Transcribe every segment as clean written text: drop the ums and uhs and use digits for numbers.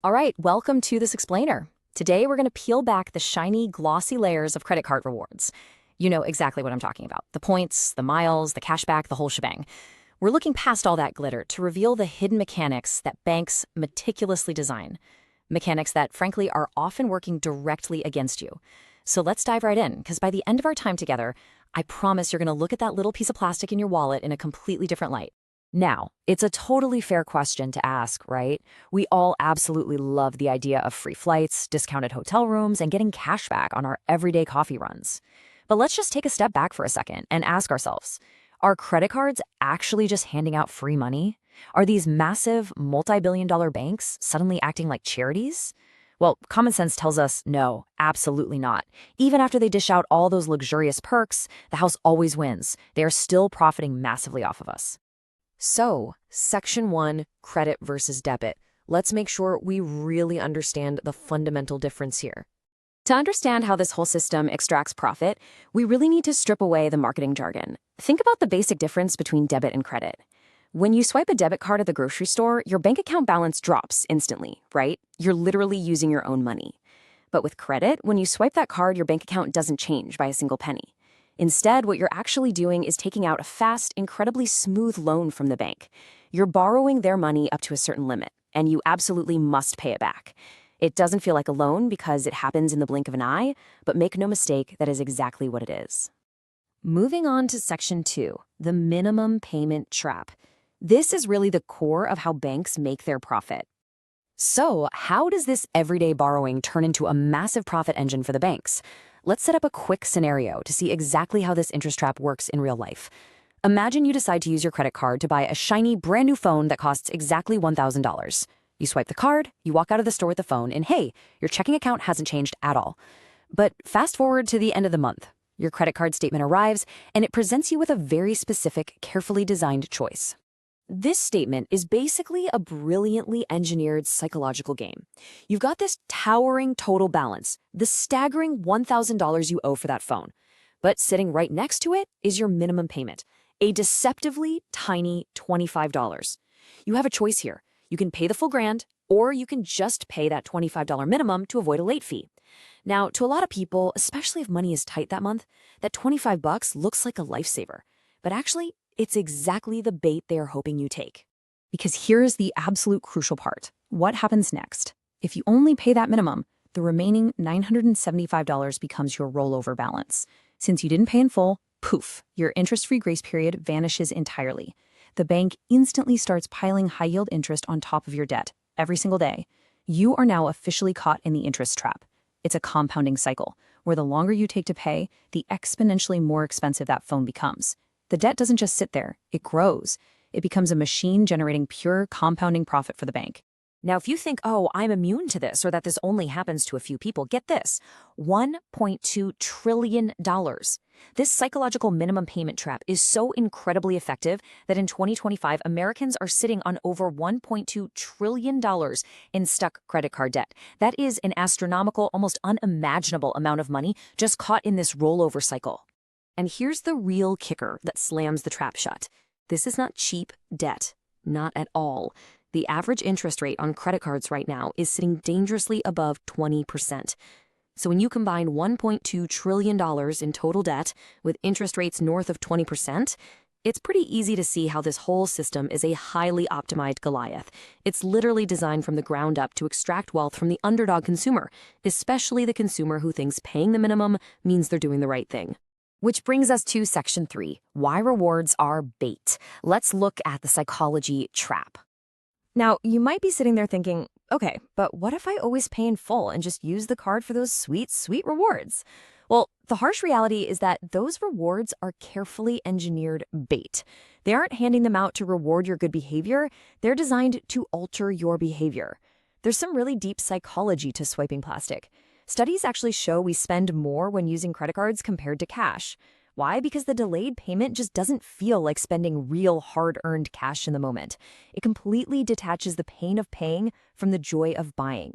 All right, welcome to This Explainer. Today we're going to peel back the shiny, glossy layers of credit card rewards. You know exactly what I'm talking about. The points, the miles, the cashback, the whole shebang. We're looking past all that glitter to reveal the hidden mechanics that banks meticulously design. Mechanics that, frankly, are often working directly against you. So let's dive right in, because by the end of our time together, I promise you're going to look at that little piece of plastic in your wallet in a completely different light. Now, it's a totally fair question to ask, right? We all absolutely love the idea of free flights, discounted hotel rooms, and getting cash back on our everyday coffee runs. But let's just take a step back for a second and ask ourselves, are credit cards actually just handing out free money? Are these massive, multi-billion-dollar banks suddenly acting like charities? Well, common sense tells us no, absolutely not. Even after they dish out all those luxurious perks, the house always wins. They are still profiting massively off of us. So, Section 1, credit versus debit. Let's make sure we really understand the fundamental difference here. To understand how this whole system extracts profit, we really need to strip away the marketing jargon. Think about the basic difference between debit and credit. When you swipe a debit card at the grocery store, your bank account balance drops instantly, right? You're literally using your own money. But with credit, when you swipe that card, your bank account doesn't change by a single penny. Instead, what you're actually doing is taking out a fast, incredibly smooth loan from the bank. You're borrowing their money up to a certain limit, and you absolutely must pay it back. It doesn't feel like a loan because it happens in the blink of an eye, but make no mistake, that is exactly what it is. Moving on to Section 2, the minimum payment trap. This is really the core of how banks make their profit. So, how does this everyday borrowing turn into a massive profit engine for the banks? Let's set up a quick scenario to see exactly how this interest trap works in real life. Imagine you decide to use your credit card to buy a shiny, brand new phone that costs exactly $1,000. You swipe the card, you walk out of the store with the phone, and hey, your checking account hasn't changed at all. But fast forward to the end of the month. Your credit card statement arrives, and it presents you with a very specific, carefully designed choice. This statement is basically a brilliantly engineered psychological game. You've got this towering total balance, the staggering $1,000 you owe for that phone. But sitting right next to it is your minimum payment, a deceptively tiny $25. You have a choice here. You can pay the full grand, or you can just pay that $25 minimum to avoid a late fee. Now, to a lot of people, especially if money is tight that month, that $25 looks like a lifesaver. But actually, it's exactly the bait they are hoping you take. Because here's the absolute crucial part. What happens next? If you only pay that minimum, the remaining $975 becomes your rollover balance. Since you didn't pay in full, poof, your interest-free grace period vanishes entirely. The bank instantly starts piling high-yield interest on top of your debt every single day. You are now officially caught in the interest trap. It's a compounding cycle, where the longer you take to pay, the exponentially more expensive that phone becomes. The debt doesn't just sit there, it grows. It becomes a machine generating pure compounding profit for the bank. Now, if you think, oh, I'm immune to this, or that this only happens to a few people, get this, $1.2 trillion. This psychological minimum payment trap is so incredibly effective that in 2025, Americans are sitting on over $1.2 trillion in stuck credit card debt. That is an astronomical, almost unimaginable amount of money just caught in this rollover cycle. And here's the real kicker that slams the trap shut. This is not cheap debt. Not at all. The average interest rate on credit cards right now is sitting dangerously above 20%. So when you combine $1.2 trillion in total debt with interest rates north of 20%, it's pretty easy to see how this whole system is a highly optimized Goliath. It's literally designed from the ground up to extract wealth from the underdog consumer, especially the consumer who thinks paying the minimum means they're doing the right thing. Which brings us to Section 3, why rewards are bait. Let's look at the psychology trap. Now, you might be sitting there thinking, okay, but what if I always pay in full and just use the card for those sweet, sweet rewards? Well, the harsh reality is that those rewards are carefully engineered bait. They aren't handing them out to reward your good behavior. They're designed to alter your behavior. There's some really deep psychology to swiping plastic. Studies actually show we spend more when using credit cards compared to cash. Why? Because the delayed payment just doesn't feel like spending real hard-earned cash in the moment. It completely detaches the pain of paying from the joy of buying.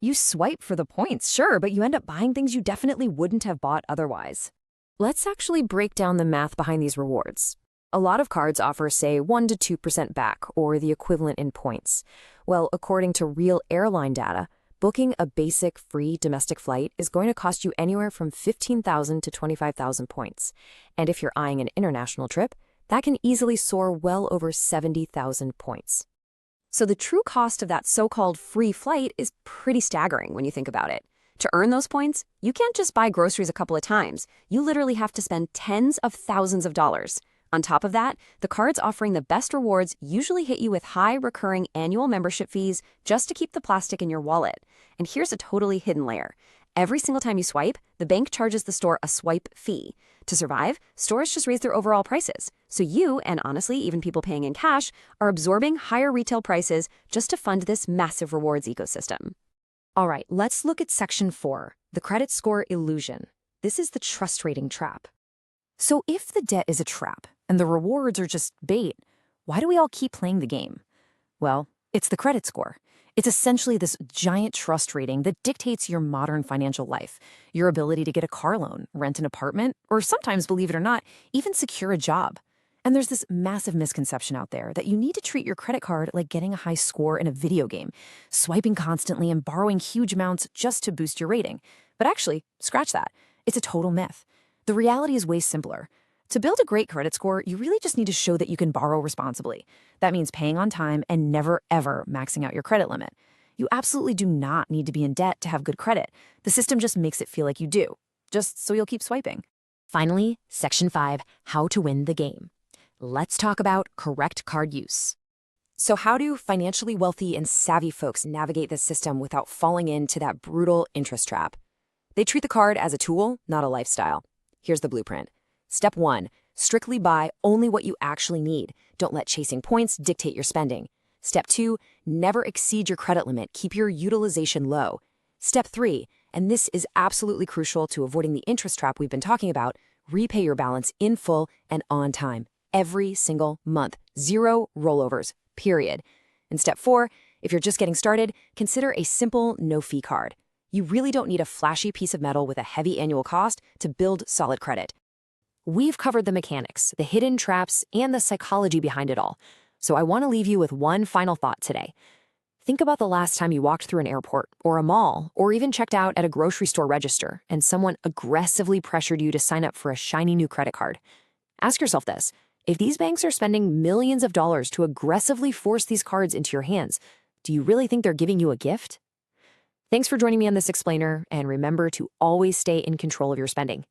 You swipe for the points, sure, but you end up buying things you definitely wouldn't have bought otherwise. Let's actually break down the math behind these rewards. A lot of cards offer, say, 1 to 2% back, or the equivalent in points. Well, according to real airline data, booking a basic free domestic flight is going to cost you anywhere from 15,000 to 25,000 points. And if you're eyeing an international trip, that can easily soar well over 70,000 points. So the true cost of that so-called free flight is pretty staggering when you think about it. To earn those points, you can't just buy groceries a couple of times. You literally have to spend tens of thousands of dollars. On top of that, the cards offering the best rewards usually hit you with high recurring annual membership fees just to keep the plastic in your wallet. And here's a totally hidden layer. Every single time you swipe, the bank charges the store a swipe fee. To survive, stores just raise their overall prices. So you, and honestly, even people paying in cash, are absorbing higher retail prices just to fund this massive rewards ecosystem. All right, let's look at Section 4, the credit score illusion. This is the trust rating trap. So if the debt is a trap and the rewards are just bait, why do we all keep playing the game? Well, it's the credit score. It's essentially this giant trust rating that dictates your modern financial life, your ability to get a car loan, rent an apartment, or sometimes, believe it or not, even secure a job. And there's this massive misconception out there that you need to treat your credit card like getting a high score in a video game, swiping constantly and borrowing huge amounts just to boost your rating. But actually, scratch that. It's a total myth. The reality is way simpler. To build a great credit score, you really just need to show that you can borrow responsibly. That means paying on time and never, ever maxing out your credit limit. You absolutely do not need to be in debt to have good credit. The system just makes it feel like you do, just so you'll keep swiping. Finally, Section 5, how to win the game. Let's talk about correct card use. So how do financially wealthy and savvy folks navigate this system without falling into that brutal interest trap? They treat the card as a tool, not a lifestyle. Here's the blueprint. Step 1, strictly buy only what you actually need. Don't let chasing points dictate your spending. Step 2, never exceed your credit limit. Keep your utilization low. Step 3, and this is absolutely crucial to avoiding the interest trap we've been talking about, repay your balance in full and on time. Every single month. 0 rollovers, period. And step 4, if you're just getting started, consider a simple no-fee card. You really don't need a flashy piece of metal with a heavy annual cost to build solid credit. We've covered the mechanics, the hidden traps, and the psychology behind it all. So I want to leave you with one final thought today. Think about the last time you walked through an airport or a mall or even checked out at a grocery store register and someone aggressively pressured you to sign up for a shiny new credit card. Ask yourself this. If these banks are spending millions of dollars to aggressively force these cards into your hands, do you really think they're giving you a gift? Thanks for joining me on this explainer, and remember to always stay in control of your spending.